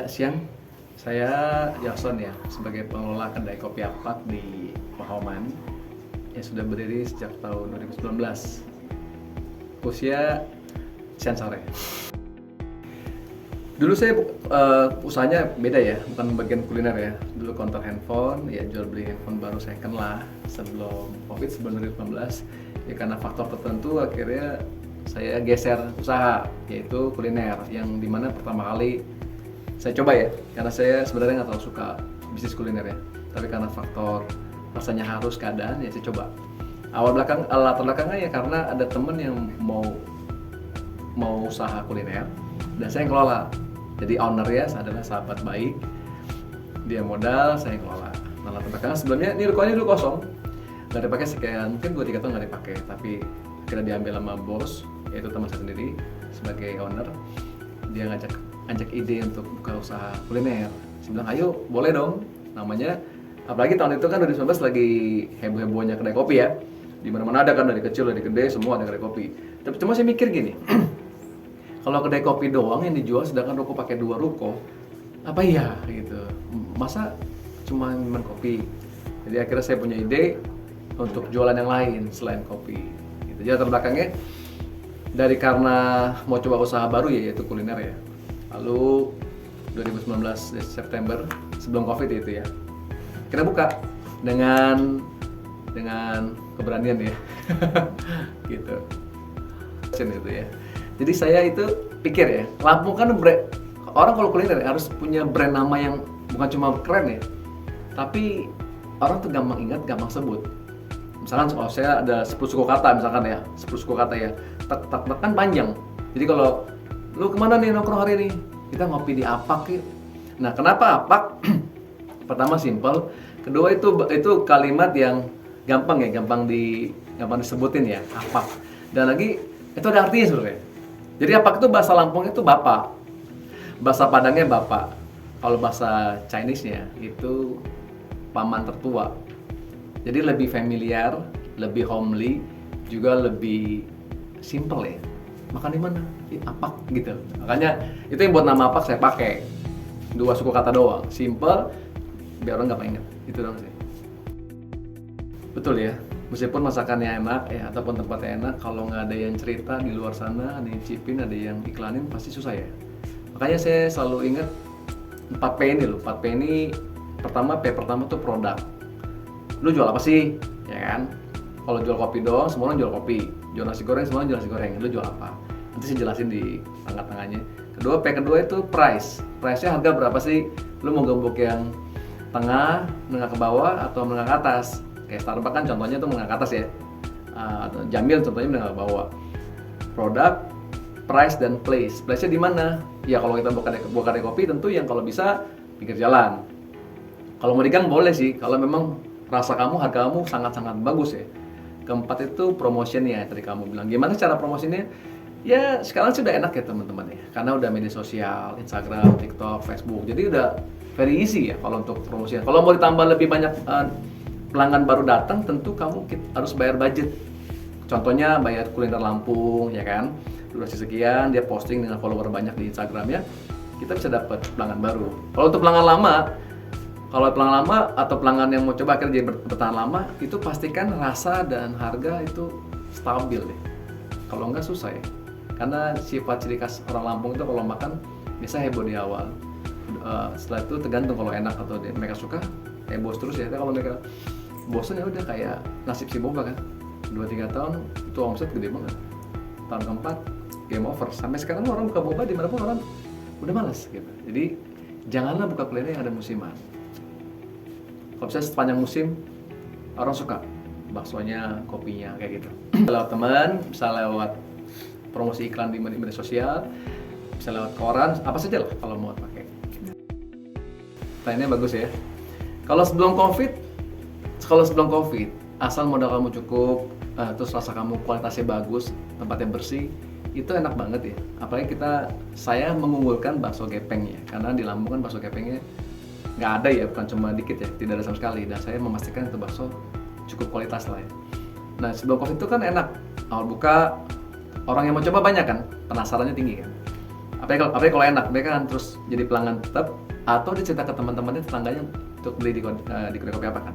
siang. Saya Jason ya, sebagai pengelola kedai kopi Apak di Pahoman yang sudah berdiri sejak tahun 2019. Usia siang sore. Dulu saya usahanya beda ya, bukan bagian kuliner ya. Dulu counter handphone, ya jual beli handphone baru second lah sebelum Covid, sebelum 2019. Ya karena faktor tertentu akhirnya saya geser usaha, yaitu kuliner, yang dimana pertama kali saya coba ya, karena saya sebenarnya nggak terlalu suka bisnis kuliner ya, tapi karena faktor rasanya harus keadaan ya saya coba. Latar belakangnya ya karena ada temen yang mau usaha kuliner dan saya yang kelola. Jadi owner ya adalah sahabat baik, dia modal, saya yang kelola. Nah, latar belakangnya sebelumnya ini rukonya dulu kosong, nggak dipakai sekian, mungkin 2-3 tahun nggak dipakai, tapi akhirnya diambil sama bos, yaitu teman saya sendiri sebagai owner. Dia ngajak ide untuk buka usaha kuliner. Saya bilang, ayo boleh dong. Namanya, apalagi tahun itu kan 2019 lagi heboh-hebohnya kedai kopi ya. Di mana-mana ada kan, dari kecil dari gede semua ada kedai kopi. Tapi cuma saya mikir gini, kalau kedai kopi doang yang dijual sedangkan ruko pakai 2 ruko, apa iya gitu. Masa cuma minuman kopi. Jadi akhirnya saya punya ide untuk jualan yang lain selain kopi. Gitu. Jadi latar belakangnya dari karena mau coba usaha baru ya, yaitu kuliner ya. Lalu 2019 September sebelum Covid itu ya, kita buka dengan keberanian ya, gitu. Itu ya. Jadi saya itu pikir ya, Lampung kan orang kalau kuliner harus punya brand nama yang bukan cuma keren ya, tapi orang tuh gampang ingat, gampang sebut. Misalkan kalau saya ada 10 suku kata misalkan ya, 10 suku kata ya, kan panjang. Jadi kalau lu kemana nih nongkrong hari ini? Kita ngopi di Apak yuk. Nah, kenapa Apak? Pertama simple, kedua itu kalimat yang gampang ya, gampang disebutin ya, Apak. Dan lagi itu ada artinya sebenarnya. Jadi Apak itu bahasa Lampung itu bapak. Bahasa Padangnya bapak. Kalau bahasa Chinese-nya itu paman tertua. Jadi lebih familiar, lebih homely, juga lebih simple ya. Makan di mana? Di Apak gitu. Makanya itu yang buat nama Apak saya pakai. 2 suku kata doang, simple, biar orang gampang ingat. Itu doang sih. Betul ya. Meskipun masakannya enak ya ataupun tempatnya enak, kalau nggak ada yang cerita di luar sana, ada yang cipin, ada yang iklanin, pasti susah ya. Makanya saya selalu ingat 4P ini loh. 4P ini P pertama tuh produk. Lu jual apa sih? Ya kan? Kalau jual kopi doang, semua orang jual kopi. Jual nasi goreng, semua orang jual nasi goreng. Lu jual apa? Nanti saya jelasin di tengah-tengahnya. P kedua itu price. Price-nya harga berapa sih? Lu mau gembok yang tengah, menengah ke bawah, atau menengah ke atas? Kayak Starbucks kan contohnya tuh menengah ke atas ya. Atau Jamil contohnya menengah ke bawah. Produk, price, dan place. Place-nya di mana? Ya kalau kita buka kedai kopi tentu yang kalau bisa pinggir jalan. Kalau mau di gang boleh sih, kalau memang rasa kamu, harga kamu sangat-sangat bagus ya. Keempat itu promotionnya, tadi kamu bilang. Gimana cara promosinya? Ya sekarang sih udah enak ya teman-teman ya. Karena udah media sosial, Instagram, TikTok, Facebook. Jadi udah very easy ya kalau untuk promosinya. Kalau mau ditambah lebih banyak pelanggan baru datang, tentu kamu harus bayar budget. Contohnya bayar kuliner Lampung ya kan. Durasi sekian, dia posting dengan follower banyak di Instagramnya, kita bisa dapat pelanggan baru. Kalau untuk pelanggan lama, atau pelanggan yang mau coba akhirnya jadi bertahan lama, itu pastikan rasa dan harga itu stabil ya. Kalau enggak susah ya. Karena sifat ciri khas orang Lampung itu kalau makan biasa heboh di awal. Setelah itu tergantung kalau enak atau mereka suka, heboh terus ya. Tapi kalau mereka bosan ya udah kayak nasib si boba kan. 2-3 tahun itu omset gede banget. Tahun keempat game over. Sampai sekarang orang buka boba dimanapun orang udah malas gitu. Jadi janganlah buka kuliner yang ada musiman. Kalau bisa sepanjang musim orang suka baksonya, kopinya kayak gitu. Bisa lewat teman, bisa lewat promosi iklan di media sosial, bisa lewat koran, apa saja lah kalau mau pakai. Lainnya bagus ya. Kalau sebelum COVID, asal modal kamu cukup, terus rasa kamu kualitasnya bagus, tempatnya bersih, itu enak banget ya. Apalagi saya mengunggulkan bakso gepeng ya, karena di Lampung kan bakso gepengnya nggak ada ya, bukan cuma dikit ya, tidak ada sama sekali. Dan saya memastikan itu bakso cukup kualitas lah ya. Nah sebelum COVID itu kan enak, awal buka orang yang mau coba banyak kan, penasarannya tinggi kan. apalagi kalau enak, mereka kan terus jadi pelanggan tetap, atau dia cerita ke teman-temannya, tetangganya untuk beli di kedai kopi apa kan.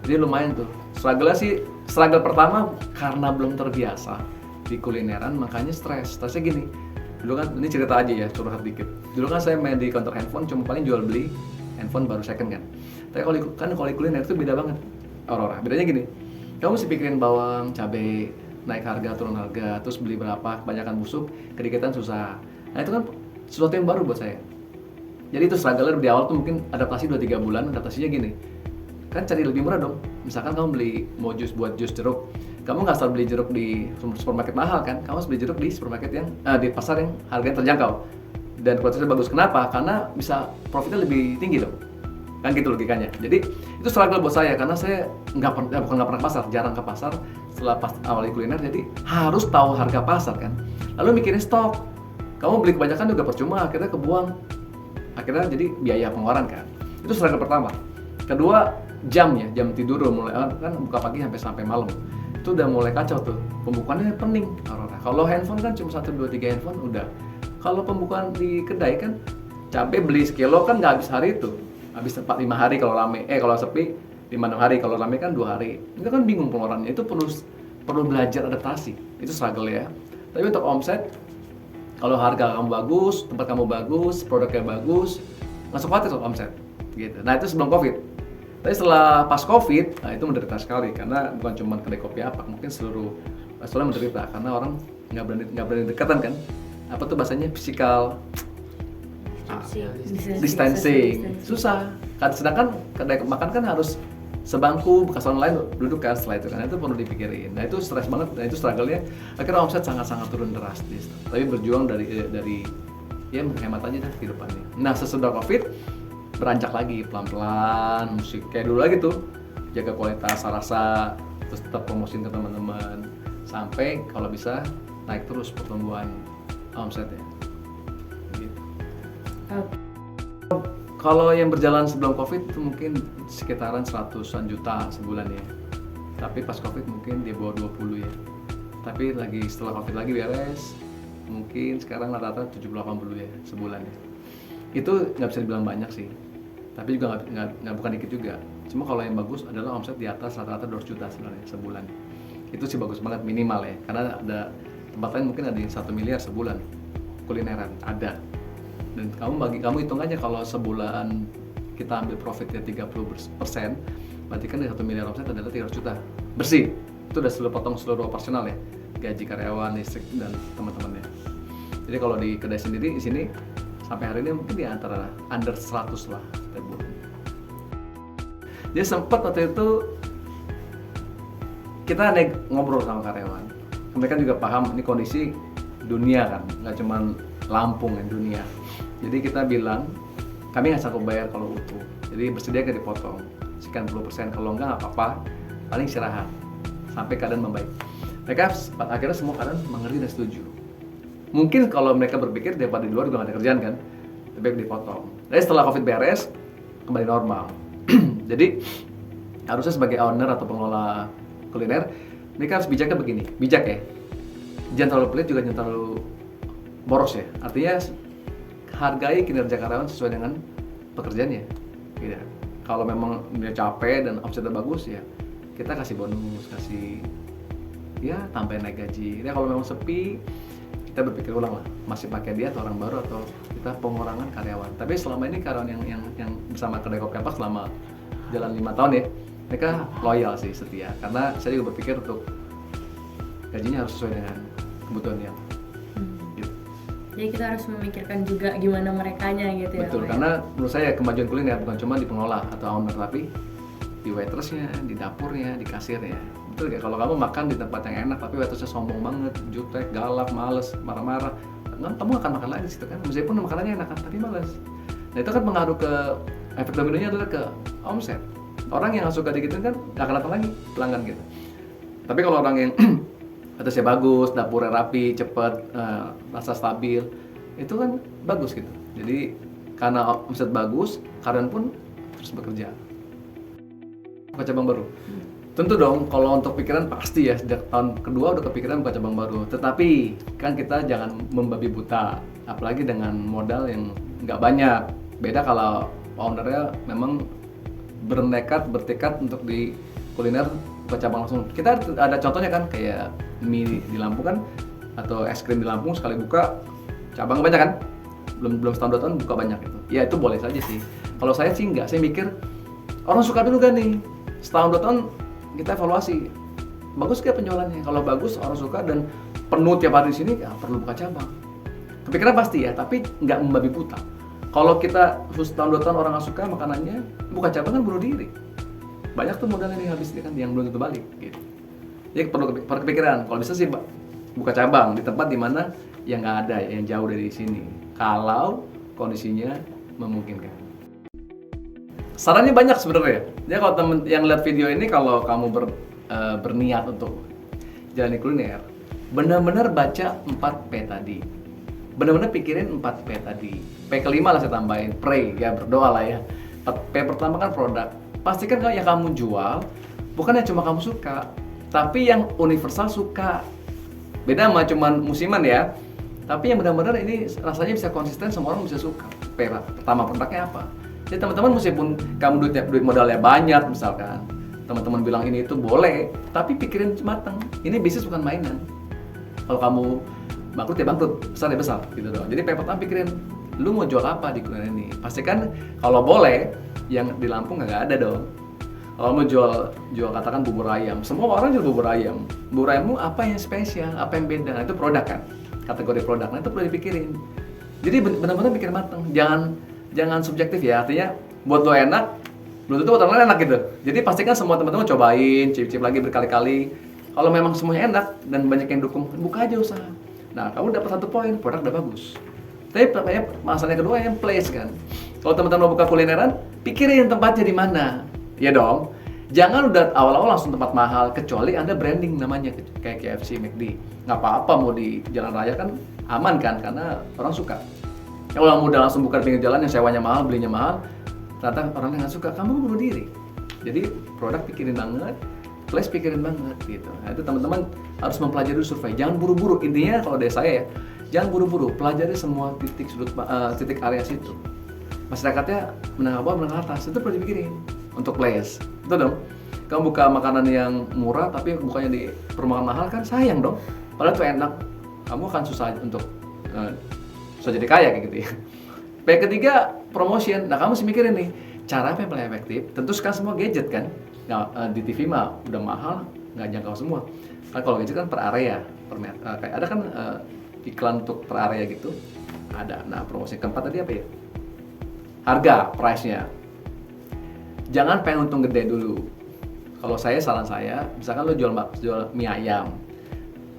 Jadi lumayan tuh. Struggle pertama karena belum terbiasa di kulineran, makanya stresnya gini. Dulu kan, ini cerita aja ya, curhat dikit. Dulu kan saya main di counter handphone, cuma paling jual beli handphone baru second kan. Tapi kalau di kuliner itu beda banget, Aurora. Bedanya gini, kamu mesti pikirin bawang, cabai, naik harga, turun harga, terus beli berapa, kebanyakan busuk, kedikitan susah. Nah itu kan sesuatu yang baru buat saya. Jadi itu struggle di awal tuh mungkin adaptasi 2-3 bulan, adaptasinya gini. Kan cari lebih murah dong. Misalkan kamu beli mau jus buat jus jeruk, kamu nggak asal beli jeruk di supermarket mahal kan, kamu harus beli jeruk di supermarket yang di pasar yang harganya terjangkau dan kualitasnya bagus. Kenapa? Karena bisa profitnya lebih tinggi dong, kan gitu logikanya. Jadi itu struggle buat saya karena saya bukan nggak pernah ke pasar, jarang ke pasar setelah awal kuliner, jadi harus tahu harga pasar kan. Lalu mikirin stok, kamu beli kebanyakan juga percuma, akhirnya kebuang, akhirnya jadi biaya pengeluaran kan. Itu struggle pertama. Kedua, jam tidur mulai kan buka pagi sampai malam. Itu udah mulai kacau tuh, pembukaannya pening. Kalau handphone kan cuma 1, 2, 3 handphone udah. Kalau pembukaan di kedai kan, cabai beli sekilo kan nggak habis hari itu, habis 4-5 hari kalau rame, kalau sepi 5-6 hari, kalau rame kan 2 hari. Itu kan bingung pengeluarannya, itu perlu belajar adaptasi, itu struggle ya. Tapi untuk omset, kalau harga kamu bagus, tempat kamu bagus, produknya bagus, masuk khawatir soal omset gitu. Nah itu sebelum COVID. Tapi setelah pas COVID, nah itu menderita sekali karena bukan cuma kedai kopi apa, mungkin seluruh restoran menderita karena orang nggak berani dekatan kan. Apa tuh bahasanya physical distancing, susah. Sedangkan kedai makan kan harus sebangku, bekas orang lain duduk kan setelah itu kan, itu perlu dipikirin. Nah itu stres banget, nah itu struggle-nya. Akhirnya omset sangat-sangat turun drastis. Tapi berjuang dari ya menghemat aja dah kehidupannya. Nah sesudah COVID beranjak lagi pelan-pelan, musik kayak dulu lagi tuh, jaga kualitas rasa, terus tetap promosiin ke teman-teman, sampai kalau bisa naik terus pertumbuhan omsetnya. Gitu. Kalau yang berjalan sebelum COVID itu mungkin sekitaran 100-an juta sebulan ya. Tapi pas COVID mungkin di bawah 20 ya. Tapi lagi setelah COVID lagi beres, mungkin sekarang rata-rata 70-80 ya sebulan ya. Itu nggak bisa dibilang banyak sih, tapi juga nggak bukan dikit juga. Cuma kalau yang bagus adalah omset di atas rata-rata 200 juta sebenarnya sebulan. Itu sih bagus banget minimal ya, karena ada tempat lain mungkin ada yang 1 miliar sebulan kulineran ada. Dan kamu hitung aja kalau sebulan kita ambil profitnya 30%, berarti kan dari 1 miliar omset adalah 300 juta bersih. Itu udah potong seluruh operasional ya, gaji karyawan, listrik dan teman-temannya. Jadi kalau di kedai sendiri di sini sampai hari ini mungkin di antara under 100 lah setiap bulan. Jadi sempat waktu itu kita ngobrol sama karyawan. Mereka juga paham ini kondisi dunia kan, nggak cuma Lampung yang dunia. Jadi kita bilang kami nggak sanggup bayar kalau utuh. Jadi bersedia nggak dipotong sekian puluh persen, kalau nggak apa-apa, paling istirahat sampai keadaan membaik. Mereka akhirnya semua keadaan mengerti dan setuju. Mungkin kalau mereka berpikir daripada di luar juga nggak ada kerjaan kan, lebih dipotong. Jadi setelah COVID beres, kembali normal. Jadi harusnya sebagai owner atau pengelola kuliner, mereka harus bijaknya begini, bijak ya. Jangan terlalu pelit juga jangan terlalu boros ya. Artinya hargai kinerja karyawan sesuai dengan pekerjaannya. Gitu. Kalau memang dia capek dan omsetnya bagus ya, kita kasih bonus, kasih ya tambahin naik gaji. Ya kalau memang sepi, kita berpikir ulang lah, masih pakai dia atau orang baru atau kita pengurangan karyawan. Tapi selama ini karyawan yang bersama kedai kopi apa selama jalan 5 tahun ya, mereka loyal sih, setia. Karena saya juga berpikir untuk gajinya harus sesuai dengan kebutuhan dia. Gitu. Jadi kita harus memikirkan juga gimana merekanya gitu ya. Betul, karena menurut saya kemajuan kuliner bukan cuma di pengelola atau owner, tapi di waitersnya, di dapurnya, di kasirnya. Betul gak? Kalau kamu makan di tempat yang enak tapi waitersnya sombong banget, jutek, galak, males, marah-marah, kamu akan makan lagi di situ kan, meskipun makanannya enak kan, tapi males. Nah itu kan pengaruh ke efek dominonya adalah ke omset. Orang yang nggak suka digituin kan nggak akan datang lagi pelanggan gitu. Tapi kalau orang yang atasnya bagus, dapurnya rapi, cepat, rasa stabil, itu kan bagus gitu. Jadi karena omset bagus, karyawan pun terus bekerja. Buka cabang baru. Tentu dong, kalau untuk pikiran pasti ya, sejak tahun kedua udah kepikiran buka cabang baru. Tetapi kan kita jangan membabi buta, apalagi dengan modal yang nggak banyak. Beda kalau ownernya memang bertekad untuk di kuliner buka cabang langsung. Kita ada contohnya kan, kayak mie di Lampung kan, atau es krim di Lampung sekali buka cabang banyak kan, belum setahun 2 tahun buka banyak itu. Ya itu boleh saja sih. Kalau saya sih nggak, saya mikir orang suka dulu kan nih, setahun 2 tahun kita evaluasi, bagus gak penjualannya? Kalau bagus, orang suka dan penuh tiap hari di sini, ya perlu buka cabang. Kepikiran pasti ya, tapi nggak membabi buta. Kalau kita setahun 2 tahun orang nggak suka makanannya, buka cabang kan bunuh diri. Banyak tuh modalnya nih habis kan, yang belum tentu balik. Gitu. Jadi perlu kepikiran. Kalau bisa sih buka cabang di tempat dimana yang nggak ada, yang jauh dari sini. Kalau kondisinya memungkinkan. Sarannya banyak sebenarnya. Jadi kalau temen yang lihat video ini, kalau kamu berniat untuk jalani kuliner, benar-benar baca 4P tadi. Benar-benar pikirin 4P tadi. P kelima lah saya tambahin, pray, ya berdoa lah ya. P pertama kan produk. Pastikan kalau yang kamu jual bukan yang cuma kamu suka, tapi yang universal suka. Beda sama cuman musiman ya. Tapi yang benar-benar ini rasanya bisa konsisten, semua orang bisa suka. P pertama, produknya apa? Jadi teman-teman, meskipun kamu duit modalnya banyak misalkan, teman-teman bilang ini itu boleh, tapi pikirin matang. Ini bisnis bukan mainan. Kalau kamu bangkrut ya bangkrut, besar ya besar gitu doang. Jadi pertama pikirin, lu mau jual apa di kuliner ini? Pastikan kalau boleh yang di Lampung nggak ada dong. Kalau mau jual katakan bubur ayam, semua orang jual bubur ayam. Bubur ayammu apa yang spesial, apa yang beda? Nah, itu produk kan, kategori produk. Nah itu perlu dipikirin. Jadi benar-benar pikir matang. Jangan subjektif ya, artinya buat lo enak, belum tentu buat orang lain enak gitu. Jadi pastikan semua teman-teman cobain, cip-cip lagi berkali-kali. Kalau memang semuanya enak dan banyak yang dukung, buka aja usaha. Nah, kamu dapat 1 poin, produk udah bagus. Tapi masalahnya kedua yang place kan. Kalau teman-teman mau buka kulineran, pikirin tempatnya di mana. Ya dong. Jangan udah awal-awal langsung tempat mahal, kecuali Anda branding namanya kayak KFC, McD. Nggak apa-apa mau di jalan raya kan aman kan, karena orang suka. Kalau kamu udah langsung buka di pinggir jalan yang sewanya mahal, belinya mahal, ternyata orang yang nggak suka, kamu bunuh diri. Jadi produk pikirin banget, place pikirin banget gitu. Nah itu teman-teman harus mempelajari dulu survei. Jangan buru-buru. Intinya kalau dari saya ya, jangan buru-buru. Pelajari semua titik area situ. Masyarakatnya menengah bawah, menengah atas, itu perlu dipikirin untuk place. Itu dong. Kamu buka makanan yang murah tapi bukanya di perumahan mahal kan sayang dong. Padahal itu enak. Kamu akan susah untuk jadi kaya kayak gitu ya. P ketiga, promotion. Nah kamu sih mikirin nih, cara apa yang paling efektif? Tentu sekarang semua gadget kan. Nah, di TV mah udah mahal, nggak jangkau semua. Nah, kalau gadget kan per area, kayak ada kan iklan untuk per area gitu. Ada. Nah promosi keempat tadi apa ya? Harga, price-nya. Jangan pengen untung gede dulu. Kalau saran saya, misalkan lo jual mie ayam,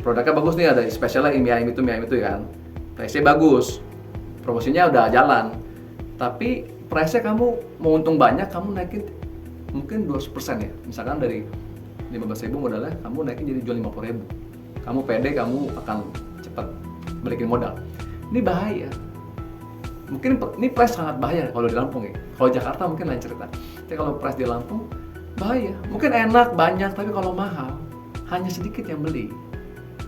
produknya bagus nih, ada spesialnya mie ayam itu kan. Price-nya bagus, promosinya udah jalan, tapi price-nya kamu mau untung banyak, kamu naikin mungkin 200% ya. Misalkan dari 15.000 modalnya, kamu naikin jadi jual 50.000. Kamu pede, kamu akan cepat balikin modal. Ini bahaya. Mungkin ini price sangat bahaya kalau di Lampung ya. Kalau Jakarta mungkin lain cerita. Tapi kalau price di Lampung, bahaya. Mungkin enak, banyak, tapi kalau mahal, hanya sedikit yang beli.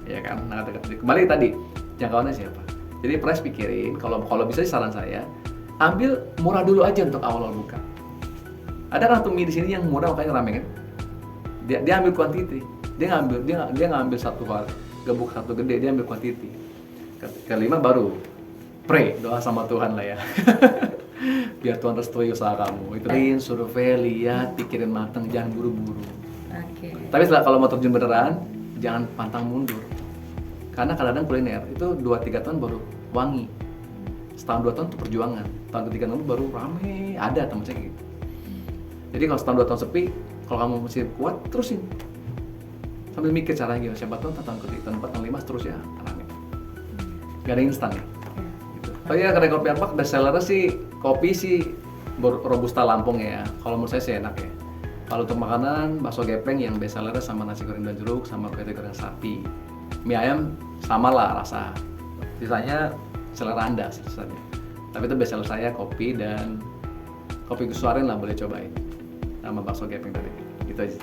Ya kan? Nah, kembali tadi, jangkauannya siapa? Jadi price pikirin, kalau bisa saran saya, ambil murah dulu aja untuk awal-awal buka. Ada kan tuh mie di sini yang murah makanya rame kan? Dia ambil quantity. Dia ngambil satu hal, gebuk satu gede, dia ambil quantity. Kelima baru pray, doa sama Tuhan lah ya. Biar Tuhan restui usaha kamu. Ituin, survei, lihat, pikirin matang, jangan buru-buru. Oke. Tapi setelah kalau mau terjun beneran, jangan pantang mundur. Karena kadang-kadang kuliner itu 2-3 tahun baru wangi. Setahun 2 tahun itu perjuangan. Tahun ketiga tahun baru rame, ada teman saya gitu. Jadi kalau setahun 2 tahun sepi, kalau kamu masih kuat, terusin. Sambil mikir caranya gimana. Siapa tahu tahun ketiga, tahun 4, tahun 5 terus ya rame. Gak ada instan ya. Gitu. Oh iya, kedai kopi Arpak best sellernya sih kopi sih Robusta Lampung ya. Kalau menurut saya sih enak ya. Kalau untuk makanan, bakso gepeng yang best sellernya sama nasi goreng dan jeruk, sama kue goreng sapi. Mie ayam sama lah rasa. Sisanya selera Anda sisanya. Tapi itu best seller saya kopi dan kopi Gus Suarin lah, boleh cobain. Sama bakso gepeng tadi. Gitu aja.